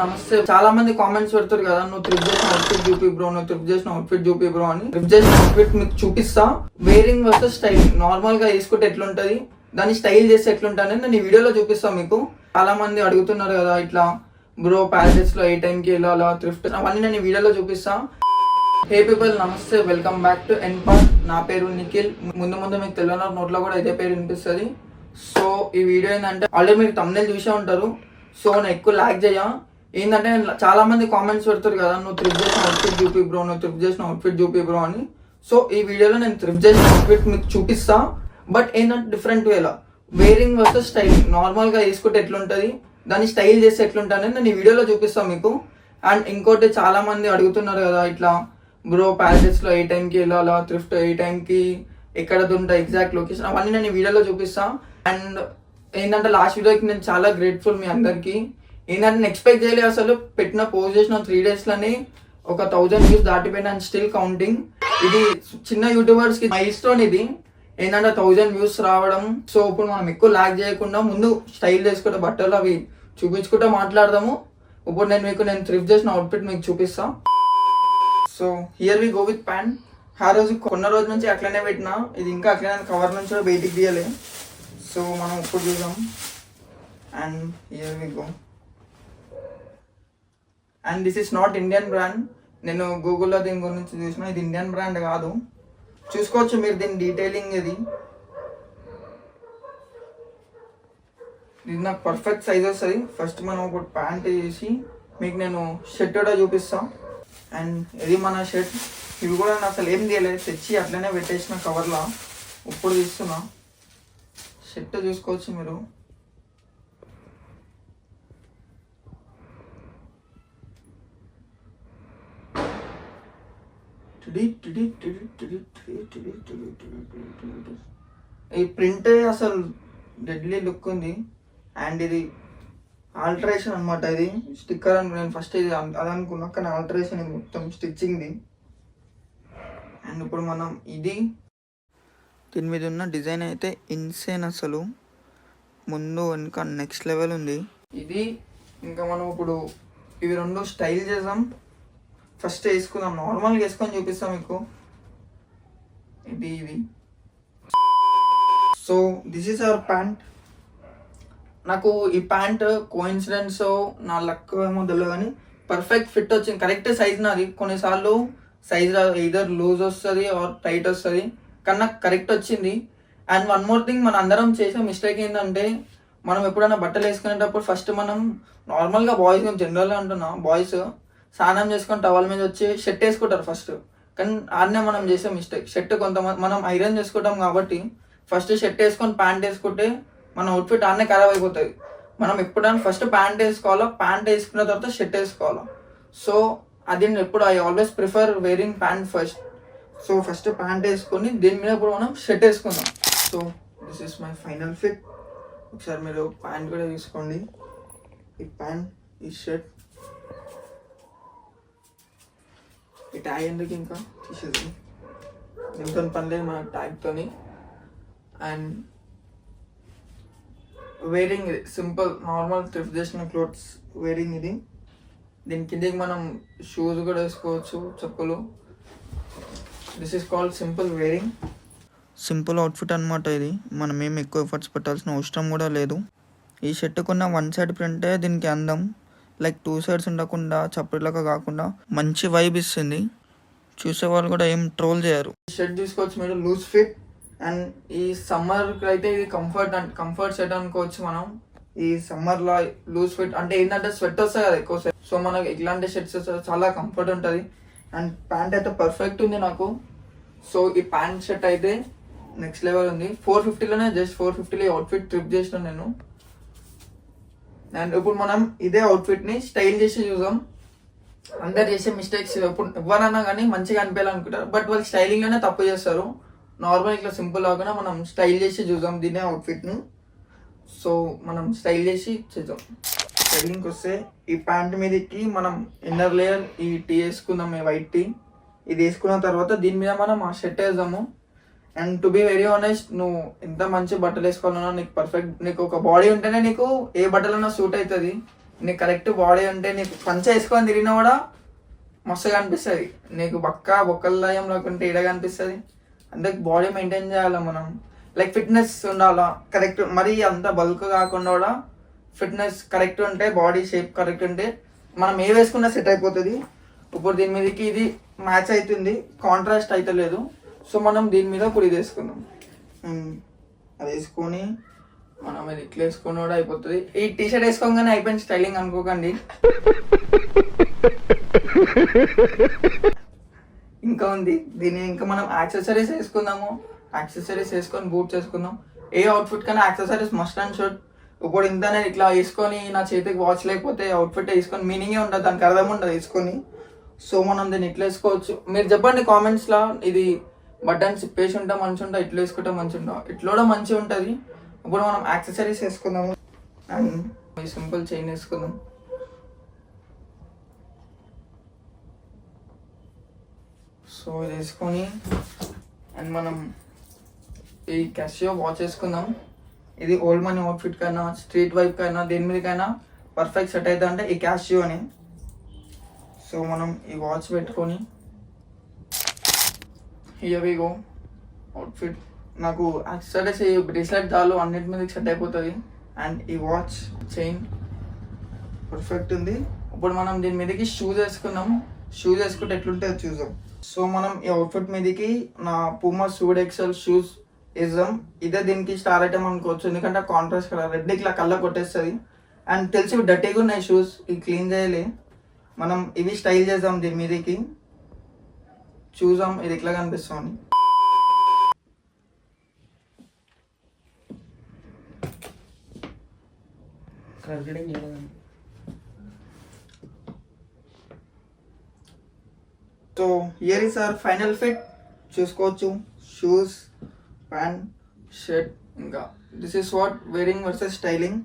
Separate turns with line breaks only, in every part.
నమస్తే. చాలా మంది కామెంట్స్ పెడతారు కదా, నువ్వు థ్రిఫ్ట్ చేసిన అవుట్ఫిట్ చూపి బ్రో, నువ్వు థ్రిఫ్ట్ చేసిన అవుట్ఫిట్ చూపి బ్రో అని. థ్రిఫ్ట్ చేసిన అవుట్ఫిట్ మీకు చూపిస్తా. Wearing versus styling. నార్మల్ గా వేసుకుంటే ఎట్లుంటది, దాన్ని స్టైల్ చేస్తే ఎట్లుంటుంది నేను ఈ వీడియోలో చూపిస్తా మీకు. చాలా మంది అడుగుతున్నారు కదా ఇట్లా బ్రో ప్యారిస్ లో ఏ టైంకి వెళ్ళాలా థ్రిఫ్ట్, అవన్నీ నేను ఈ వీడియోలో చూపిస్తా. హే పీపుల్, నమస్తే, వెల్కమ్ బ్యాక్ టు ఎన్పాడ్. నా పేరు నిఖిల్. ముందు మీకు తెలియని నోట్లో కూడా ఇదే పేరు వినిపిస్తుంది. సో ఈ వీడియో ఏంటంటే ఆల్రెడీ మీరు తమ్నెల్ చూసే ఉంటారు. సో నేను ఎక్కువ లాగ్ చేయ ఏంటంటే చాలా మంది కామెంట్స్ పెడతారు కదా, నువ్వు థ్రిఫ్ట్ చేసిన అవుట్ఫిట్ చూపి బ్రో, నువ్వు థ్రిఫ్ట్ చేసిన అవుట్ఫిట్ చూపి బ్రో అని. సో ఈ వీడియోలో నేను థ్రిఫ్ట్ చేసిన అవుట్ఫిట్ మీకు చూపిస్తా. బట్ ఏంటంటే డిఫరెంట్ వేలా, వేరింగ్ వర్సెస్ స్టైలింగ్. నార్మల్ గా వేసుకుంటే ఎట్లుంటది, దాన్ని స్టైల్ చేస్తే ఎట్లుంటుంది నేను ఈ వీడియోలో చూపిస్తాను మీకు. అండ్ ఇంకోటి, చాలా మంది అడుగుతున్నారు కదా ఇట్లా బ్రో ప్యారిస్ లో ఏ టైంకి వెళ్ళాలా థ్రిఫ్ట్, ఏ టైంకి ఎక్కడ ఉంటాయి ఎగ్జాక్ట్ లొకేషన్, అవన్నీ నేను ఈ వీడియోలో చూపిస్తా. అండ్ ఏంటంటే లాస్ట్ వీడియోకి నేను చాలా గ్రేట్ఫుల్ మీ అందరికి. ఏంటంటే నేను ఎక్స్పెక్ట్ చేయలేదు అసలు. పెట్టిన పోస్ట్ చేసిన 3 days లోనే ఒక 1000 views దాటిపోయినా అండ్ స్టిల్ కౌంటింగ్. ఇది చిన్న యూట్యూబర్స్ కి మైల్ స్టోన్ ఇది. ఏంటంటే 1000 views రావడం. సో ఇప్పుడు మనం ఎక్కువ లాగ్ చేయకుండా ముందు స్టైల్ చేసుకుంటే బట్టలు అవి చూపించుకుంటూ మాట్లాడదాము. ఇప్పుడు నేను థ్రిఫ్ట్ చేసిన అవుట్ఫిట్ మీకు చూపిస్తా. So here we go with pant. ఆ రోజు కొన్న రోజు నుంచి అట్లనే పెట్టినా, ఇది ఇంకా అట్లనే కవర్ నుంచి బయటికి తీయలే. సో మనం ఇప్పుడు చూద్దాం. And here we go. And this is not Indian brand. నేను గూగుల్లో దీని గురించి చూసిన, ఇది ఇండియన్ బ్రాండ్ కాదు. చూసుకోవచ్చు మీరు దీని డీటెయిలింగ్. ఇది నాకు పర్ఫెక్ట్ సైజ్ వస్తుంది. ఫస్ట్ మనం ఒక ప్యాంట్ వేసి మీకు నేను షర్ట్ కూడా చూపిస్తాం. అండ్ ఇది మన షర్ట్. ఇవి కూడా నేను అసలు ఏం తీయలేదు, తెచ్చి అట్లనే పెట్టేసిన కవర్లో. ఇప్పుడు తీస్తున్నా. షర్ట్ చూసుకోవచ్చు మీరు. ఈ ప్రింట్ అసలు డెడ్లీ లుక్ ఉంది. అండ్ ఇది ఆల్టరేషన్ అనమాట. ఇది స్టిక్కర్ అని నేను ఫస్ట్ ఇది అదనుకున్నా, కానీ ఆల్టరేషన్ ఇది మొత్తం స్టిచ్చింగ్ది. అండ్ ఇప్పుడు మనం ఇది దీని మీద ఉన్న డిజైన్ అయితే ఇన్సేన్ అసలు. ముందు వెనుక నెక్స్ట్ లెవెల్ ఉంది ఇది. ఇంకా మనం ఇప్పుడు ఇవి రెండు స్టైల్ చేద్దాం. ఫస్ట్ వేసుకుందాం, నార్మల్గా వేసుకొని చూపిస్తాం మీకు. ఇది so this is our pant. నాకు ఈ ప్యాంట్ కోఇన్సిడెన్స్ నా లక్ ఏమో తెలియదు, కానీ పర్ఫెక్ట్ ఫిట్ వచ్చింది. కరెక్ట్ సైజ్ నాది. కొన్నిసార్లు సైజ్ ఇదర్ లూజ్ వస్తుంది ఆర్ టైట్ వస్తుంది, కానీ నాకు కరెక్ట్ వచ్చింది. అండ్ వన్ మోర్ థింగ్, మన అందరం చేసే మిస్టేక్ ఏంటంటే, మనం ఎప్పుడైనా బట్టలు వేసుకునేటప్పుడు ఫస్ట్ మనం నార్మల్గా బాయ్స్, జనరల్గా అంటున్నా, బాయ్స్ స్నానం చేసుకొని టవల్ మీద వచ్చి షర్ట్ వేసుకుంటారు ఫస్ట్. కానీ ఆడనే మనం చేసే మిస్టేక్. షర్ట్ కొంతమంది మనం ఐరన్ చేసుకుంటాం కాబట్టి ఫస్ట్ షర్ట్ వేసుకొని ప్యాంట్ వేసుకుంటే మన అవుట్ఫిట్ ఆడనే ఖరాబ్ అయిపోతుంది. మనం ఎప్పుడైనా ఫస్ట్ ప్యాంట్ వేసుకోవాలా, ప్యాంట్ వేసుకున్న తర్వాత షర్ట్ వేసుకోవాలా. సో అది ఎప్పుడు I always prefer wearing pant first. So first pant వేసుకొని దీని మీద ఇప్పుడు మనం షర్ట్ వేసుకుందాం. So this is my final fit. ఒకసారి మీరు ప్యాంట్ కూడా తీసుకోండి. ఈ ప్యాంట్, ఈ షర్ట్, ఈ ట్యాగ్ ఎందుకు ఇంకా తీసేది, దీంతో పని లేదు మన ట్యాగ్తోని. అండ్ వేరింగ్ ఇది సింపుల్ నార్మల్ థ్రిఫ్ట్ చేసిన క్లోత్స్ వేరింగ్ ఇది. దీని కిందకి మనం షూస్ కూడా వేసుకోవచ్చు, చెప్పులు. This is called simple wearing. Simple outfit అనమాట ఇది. మనం ఏం ఎక్కువ ఎఫర్ట్స్ పెట్టాల్సిన అవసరం కూడా లేదు. ఈ షర్టుకున్న 1 side ప్రింటే దీనికి అందం. లైక్ 2 sides ఉండకుండా చప్పటిలాగా కాకుండా మంచి వైబ్ ఇస్తుంది. చూసే వాళ్ళు కూడా ఏం ట్రోల్ చేయరు. షర్ట్ తీసుకోవచ్చు మీరు, లూజ్ ఫిట్. అండ్ ఈ సమ్మర్కి అయితే ఇది కంఫర్ట్ షర్ట్ అనుకోవచ్చు మనం. ఈ సమ్మర్లో లూజ్ ఫిట్ అంటే ఏంటంటే స్వెట్ వస్తుంది కదా ఎక్కువ సేపు. సో మనకి ఇట్లాంటి షర్ట్స్ చాలా కంఫర్ట్ ఉంటుంది. అండ్ ప్యాంట్ అయితే పర్ఫెక్ట్ ఉంది నాకు. సో ఈ ప్యాంట్ షర్ట్ అయితే నెక్స్ట్ లెవెల్ ఉంది. 450లోనే, జస్ట్ 450లో అవుట్ఫిట్ ట్రిప్ చేసిన నేను. అండ్ ఇప్పుడు మనం ఇదే అవుట్ఫిట్ని స్టైల్ చేసి చూద్దాం. అందరు చేసే మిస్టేక్స్, ఇప్పుడు ఎవరన్నా కానీ మంచిగా అనిపించాలనుకుంటారు, బట్ వాళ్ళు స్టైలింగ్లోనే తప్పు చేస్తారు. నార్మల్ ఇట్లా సింపుల్ కాకుండా మనం స్టైల్ చేసి చూద్దాం దీనే అవుట్ఫిట్ని. సో మనం స్టైల్ చేసి చేద్దాం. స్టైలింగ్కి వస్తే ఈ ప్యాంట్ మీదకి మనం ఇన్నర్ లేయర్ ఈ టీ వేసుకుందాం, ఈ వైట్ టీ. ఇది వేసుకున్న తర్వాత దీని మీద మనం ఆ షర్ట్ వేద్దాము. And to be very honest, నువ్వు ఎంత మంచి బట్టలు వేసుకోవాలన్నా నీకు పర్ఫెక్ట్, నీకు ఒక బాడీ ఉంటేనే నీకు ఏ బట్టలన్నా సూట్ అవుతుంది. నీకు కరెక్ట్ బాడీ ఉంటే నీకు పంచ వేసుకొని తిరిగినా కూడా మస్తుగా అనిపిస్తుంది. నీకు బొక్కలయం లేకుంటే ఇడగా అనిపిస్తుంది. అందుకే బాడీ మెయింటైన్ చేయాలి మనం. లైక్ ఫిట్నెస్ ఉండాలా కరెక్ట్, మరీ అంత బల్క్ కాకుండా కూడా ఫిట్నెస్ కరెక్ట్ ఉంటే, బాడీ షేప్ కరెక్ట్ ఉంటే మనం ఏ వేసుకున్నా సెట్ అయిపోతుంది. ఇప్పుడు దీని మీదకి ఇది మ్యాచ్ అవుతుంది, కాంట్రాస్ట్ అయితే లేదు. సో మనం దీని మీద ఇప్పుడు ఇది వేసుకుందాం. అది వేసుకొని మనం ఇది ఇట్లా వేసుకొని కూడా అయిపోతుంది. ఈ టీషర్ట్ వేసుకోగానే అయిపోయింది స్టైలింగ్ అనుకోకండి. ఇంకా ఉంది. దీన్ని ఇంకా మనం యాక్సెసరీస్ వేసుకుందాము. యాక్సెసరీస్ వేసుకొని బూట్స్ వేసుకుందాం. ఏ అవుట్ఫిట్ కన్నా యాక్సెసరీస్ మస్ట్ అండ్ షుడ్. ఇప్పుడు ఇంత నేను ఇట్లా వేసుకొని నా చేతికి వాచ్ లేకపోతే అవుట్ఫిట్ వేసుకొని మీనింగే ఉంటుంది, దానికి అర్థం ఉంటుంది వేసుకొని. సో మనం దీన్ని ఇట్లా వేసుకోవచ్చు. మీరు చెప్పండి కామెంట్స్లో, ఇది బటన్స్ ఇప్పేసి ఉంటా మంచి ఉంటా, ఇట్లా వేసుకుంటా మంచి ఉంటా, ఇట్లా కూడా మంచిగా ఉంటుంది. ఇప్పుడు మనం యాక్సెసరీస్ వేసుకుందాము. అండ్ సింపుల్ చైన్ వేసుకుందాం. సో ఇది వేసుకొని అండ్ మనం ఈ క్యాషియో వాచ్ వేసుకుందాం. ఇది ఓల్డ్ మనీ అవుట్ఫిట్ కైనా, స్ట్రీట్ వైప్ కైనా, దేని మీదకైనా పర్ఫెక్ట్ సెట్ అవుతుంది అంటే ఈ క్యాషియో అని. సో మనం ఈ వాచ్ పెట్టుకొని హియర్ వి గో అవుట్ఫిట్. నాకు యాక్సెసరీస్ ఈ బ్రేస్లెట్ చాలు, అన్నిటి మీదకి సెట్ అయిపోతుంది. అండ్ ఈ వాచ్ చైన్ పర్ఫెక్ట్ ఉంది. ఇప్పుడు మనం దీని మీదకి షూస్ వేసుకుందాం. షూస్ వేసుకుంటే ఎట్లుంటే చూద్దాం. సో మనం ఈ అవుట్ఫిట్ మీదకి నా పూమా సూడ్ ఎక్సెల్ షూస్ వేద్దాం. ఇదే దీనికి స్టార్ ఐటమ్ అనుకోవచ్చు, ఎందుకంటే కాంట్రాస్ట్ కలర్ రెడ్ ఇట్లా కళ్ళ కొట్టేస్తుంది. అండ్ తెలిసి డర్టీగా ఉన్నాయి షూస్, ఇవి క్లీన్ చేయాలి. మనం ఇవి స్టైల్ చేద్దాం దీని మీదకి. చూద్దాం ఇది ఎట్లా కనిపిస్తుంది. So here is our final fit. చూసుకోవచ్చు షూస్, ప్యాంట్, షర్ట్. ఇంకా this is what wearing versus styling.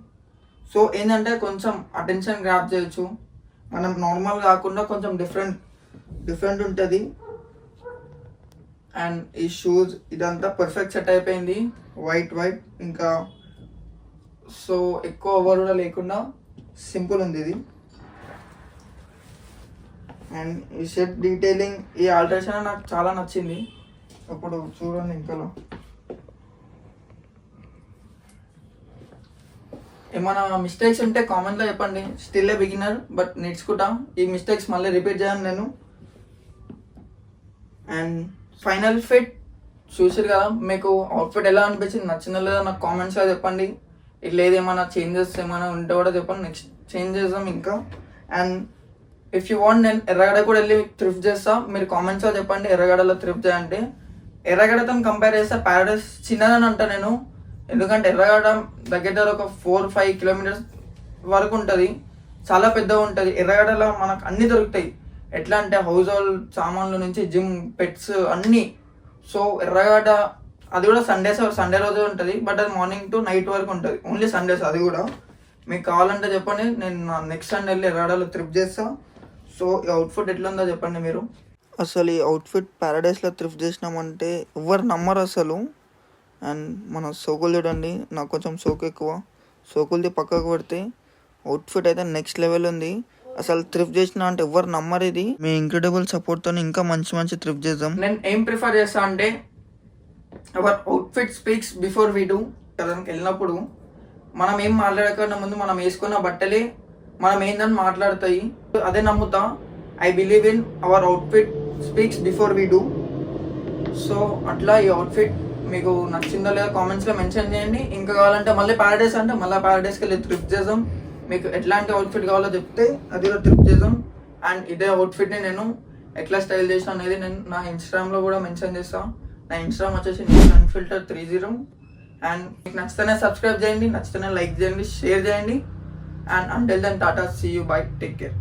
So ఏంటంటే కొంచెం అటెన్షన్ గ్రాప్ చేయొచ్చు. మనం నార్మల్ కాకుండా కొంచెం డిఫరెంట్ ఉంటుంది. అండ్ ఈ షూస్ ఇదంతా పర్ఫెక్ట్ సెట్ అయిపోయింది. వైట్ ఇంకా సో ఎక్కువ ఓవర్ కూడా లేకుండా సింపుల్ ఉంది ఇది. అండ్ ఈ షర్ట్ డీటెయిలింగ్, ఈ ఆల్టరేషన్ నాకు చాలా నచ్చింది. ఇప్పుడు చూడండి ఇంకలో ఏమైనా మిస్టేక్స్ ఉంటే కామెంట్లో చెప్పండి. స్టిల్ ఏ బిగినర్ బట్ నేర్చుకుంటా. ఈ మిస్టేక్స్ మళ్ళీ రిపీట్ చేయను నేను. అండ్ ఫైనల్ ఫిట్ చూసారు కదా. మీకు అవుట్ఫిట్ ఎలా అనిపించింది, నచ్చిందో లేదో నాకు కామెంట్స్లో చెప్పండి. ఇట్లా ఏదేమైనా చేంజెస్ ఏమైనా ఉంటే కూడా చెప్పండి, నెక్స్ట్ చేంజ్ చేద్దాం ఇంకా. అండ్ ఇఫ్ యూ వాంట్ నేను ఎర్రగడ్డ కూడా వెళ్ళి థ్రిఫ్ట్ చేస్తా. మీరు కామెంట్స్లో చెప్పండి ఎర్రగడ్డలో థ్రిఫ్ట్ చేయంటే. ఎర్రగడ్డతో కంపేర్ చేస్తే ప్యారడైస్ చిన్నదని అంటా నేను, ఎందుకంటే ఎర్రగడ్డ దగ్గర ఒక 4-5 కిలోమీటర్స్ వరకు ఉంటుంది, చాలా పెద్దగా ఉంటుంది. ఎర్రగడ్డలో మనకు అన్నీ దొరుకుతాయి. ఎట్లా అంటే హౌస్ హోల్డ్ సామాన్ల నుంచి జిమ్, పెట్స్ అన్నీ. సో ఎర్రగడ్డ అది కూడా సండే రోజే ఉంటుంది, బట్ అది మార్నింగ్ టు నైట్ వరకు ఉంటుంది, ఓన్లీ సండేస్. అది కూడా మీకు కావాలంటే చెప్పండి, నేను నెక్స్ట్ సండే వెళ్ళి ఎర్రగడ్డలో థ్రిఫ్ట్ చేస్తా. సో ఈ అవుట్ఫిట్ ఎట్లా ఉందో చెప్పండి మీరు. అసలు ఈ అవుట్ఫిట్ ప్యారడైస్లో థ్రిఫ్ట్ చేసినామంటే ఎవరు నమ్మరు అసలు. అండ్ మన సోకులు చూడండి, నాకు కొంచెం సోకు ఎక్కువ. సోకులది పక్కకు పెడితే అవుట్ఫిట్ అయితే నెక్స్ట్ లెవెల్ ఉంది. అసలు థ్రిఫ్ట్ చేసిన అంటే ఎవరు నమ్మరు. ఇది మీ ఇంక్రెడిబుల్ సపోర్ట్తో ఇంకా మంచి థ్రిఫ్ట్ చేద్దాం. నేను ఏం ప్రిఫర్ చేస్తా అంటే our outfit speaks before we do. కదానికి వెళ్ళినప్పుడు మనం ఏం మాట్లాడకుండా ముందు మనం వేసుకున్న బట్టలే మనం ఏందని మాట్లాడతాయి. అదే నమ్ముతా. I believe in our outfit speaks before we do. So అట్లా ఈ అవుట్ఫిట్ మీకు నచ్చిందో లేదో కామెంట్స్లో మెన్షన్ చేయండి. ఇంకా కావాలంటే మళ్ళీ ప్యారడైస్ అంటే మళ్ళీ ప్యారడైస్కి వెళ్ళి థ్రిఫ్ట్ చేద్దాం. మీకు ఎట్లాంటి అవుట్ఫిట్ కావాలో చెప్తే అది కూడా థ్రిఫ్ట్ చేద్దాం. అండ్ ఇదే అవుట్ఫిట్ని నేను ఎట్లా స్టైల్ చేసిన అనేది నేను నా ఇన్స్టాగ్రామ్లో కూడా మెన్షన్ చేస్తాను. నా ఇన్స్టాగ్రామ్ వచ్చేసి unfilter30. అండ్ మీకు నచ్చితేనే సబ్స్క్రైబ్ చేయండి, నచ్చితేనే లైక్ చేయండి, షేర్ చేయండి. And until then tata, see you, bye, take care.